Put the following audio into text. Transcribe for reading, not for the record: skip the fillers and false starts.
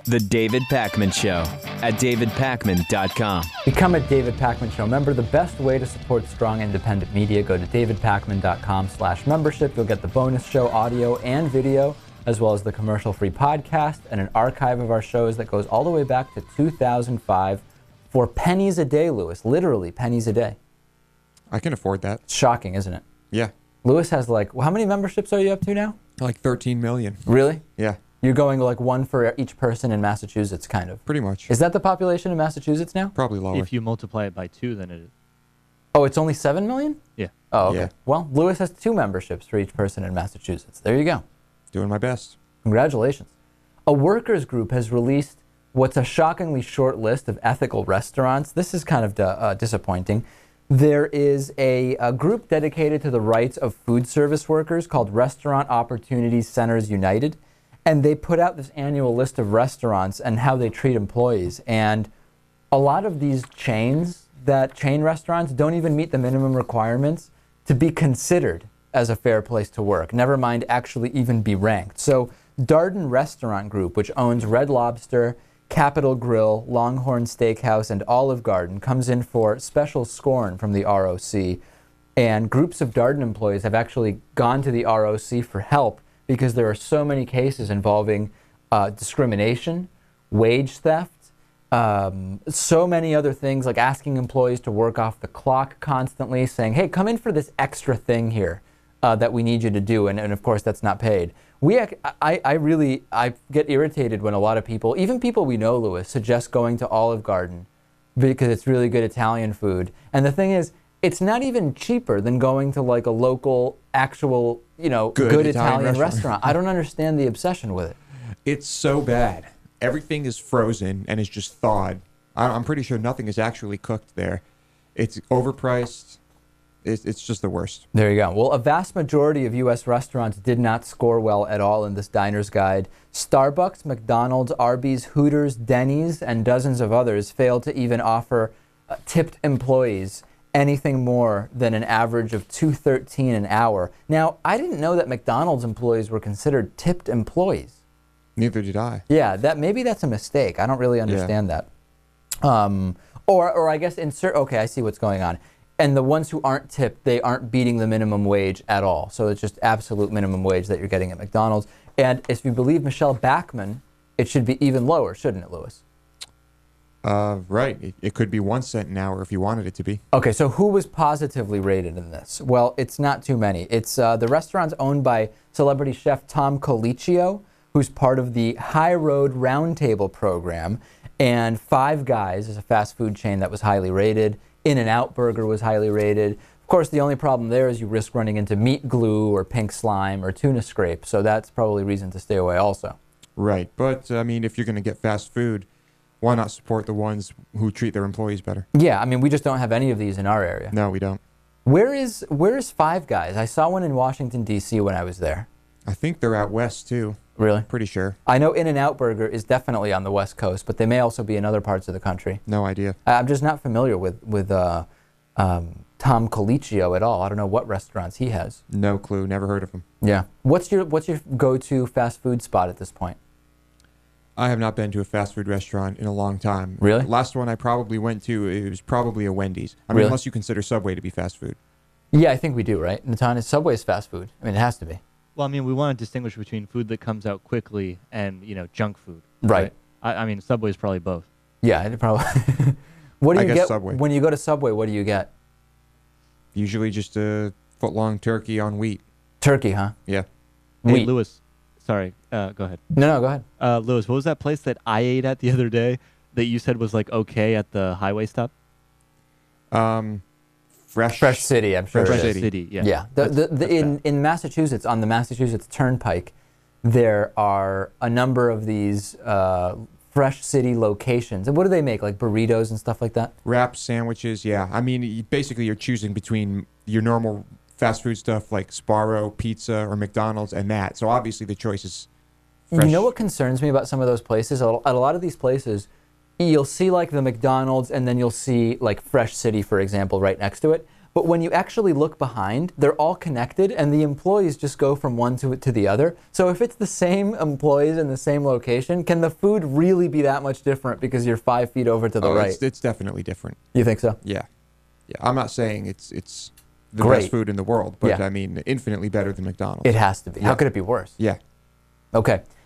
The David Pakman Show at davidpakman.com. Become a David Pakman Show member. The best way to support strong independent media, go to davidpakman.com/membership. You'll get the bonus show audio and video, as well as the commercial-free podcast and an archive of our shows that goes all the way back to 2005 for pennies a day, Lewis. Literally pennies a day. I can afford that. It's shocking, isn't it? Yeah. Lewis has how many memberships are you up to now? Like 13 million. Really? Yeah. You're going one for each person in Massachusetts, kind of. Pretty much. Is that the population in Massachusetts now? Probably lower. If you multiply it by 2, then it is. Oh, it's only 7 million? Yeah. Oh, okay. Yeah. Well, Lewis has 2 memberships for each person in Massachusetts. There you go. Doing my best. Congratulations. A workers group has released what's a shockingly short list of ethical restaurants. This is kind of disappointing. There is a group dedicated to the rights of food service workers called Restaurant Opportunities Centers United, and they put out this annual list of restaurants and how they treat employees. And a lot of these chain restaurants don't even meet the minimum requirements to be considered as a fair place to work, never mind actually even be ranked. So Darden Restaurant Group, which owns Red Lobster, Capitol Grill, Longhorn Steakhouse, and Olive Garden, comes in for special scorn from the ROC. And groups of Darden employees have actually gone to the ROC for help because there are so many cases involving discrimination, wage theft, so many other things, like asking employees to work off the clock constantly, saying, hey, come in for this extra thing here that we need you to do. And of course, that's not paid. I get irritated when a lot of people, even people we know, Lewis, suggest going to Olive Garden because it's really good Italian food. And the thing is, it's not even cheaper than going to a local, actual, good Italian restaurant. I don't understand the obsession with it. It's so bad. Everything is frozen and is just thawed. I'm pretty sure nothing is actually cooked there. It's overpriced. It's just the worst. There you go. Well, a vast majority of U.S. restaurants did not score well at all in this diner's guide. Starbucks, McDonald's, Arby's, Hooters, Denny's, and dozens of others failed to even offer tipped employees anything more than an average of $2.13 an hour. Now, I didn't know that McDonald's employees were considered tipped employees. Neither did I. Yeah, maybe that's a mistake. I don't really understand that. Or I guess okay, I see what's going on. And the ones who aren't tipped, they aren't beating the minimum wage at all. So it's just absolute minimum wage that you're getting at McDonald's. And if you believe Michelle Bachmann, it should be even lower, shouldn't it, Lewis? Right. It could be 1 cent an hour if you wanted it to be. Okay, so who was positively rated in this? Well, it's not too many. It's the restaurant's owned by celebrity chef Tom Colicchio, who's part of the High Road Roundtable program. And Five Guys is a fast food chain that was highly rated. In-N-Out Burger was highly rated. Of course, the only problem there is you risk running into meat glue or pink slime or tuna scrape. So that's probably reason to stay away also. Right. But, I mean, if you're going to get fast food, why not support the ones who treat their employees better? Yeah, I mean, we just don't have any of these in our area. No, we don't. Where is Five Guys? I saw one in Washington, D.C. when I was there. I think they're out west, too. Really? Pretty sure. I know In-N-Out Burger is definitely on the West Coast, but they may also be in other parts of the country. No idea. I'm just not familiar with Tom Colicchio at all. I don't know what restaurants he has. No clue. Never heard of him. Yeah. What's your go-to fast food spot at this point? I have not been to a fast food restaurant in a long time. Really? Last one I probably went to, it was probably a Wendy's. I mean, Really? unless you consider Subway to be fast food. Yeah, I think we do, right? Nathan, Subway's fast food. I mean, it has to be. Well, I mean, we want to distinguish between food that comes out quickly and, junk food. Right. I mean, Subway's probably both. Yeah, it probably. What do you get Subway. when you go to Subway? What do you get? Usually just a foot-long turkey on wheat. Turkey, huh? Yeah. Hey, Wheat. Lewis. Sorry. Go ahead. No, go ahead. Lewis, what was that place that I ate at the other day that you said was okay at the highway stop? Fresh City, I'm sure. Fresh it is. City. Yeah. Yeah. In Massachusetts, on the Massachusetts Turnpike, there are a number of these Fresh City locations. And what do they make, like burritos and stuff like that? Wraps, sandwiches, yeah. I mean, basically you're choosing between your normal fast food stuff like Sbarro, pizza, or McDonald's, and that. So obviously the choice is fresh. You know what concerns me about some of those places? At a lot of these places, you'll see like the McDonald's and then you'll see like Fresh City, for example, right next to it. But when you actually look behind, they're all connected, and the employees just go from one to the other. So if it's the same employees in the same location, can the food really be that much different because you're 5 feet over to the right? It's definitely different. You think so? Yeah. I'm not saying it's the Great. best food in the world, but Yeah. I mean, infinitely better than McDonald's. It has to be. How Yeah. could it be worse? Yeah. Okay.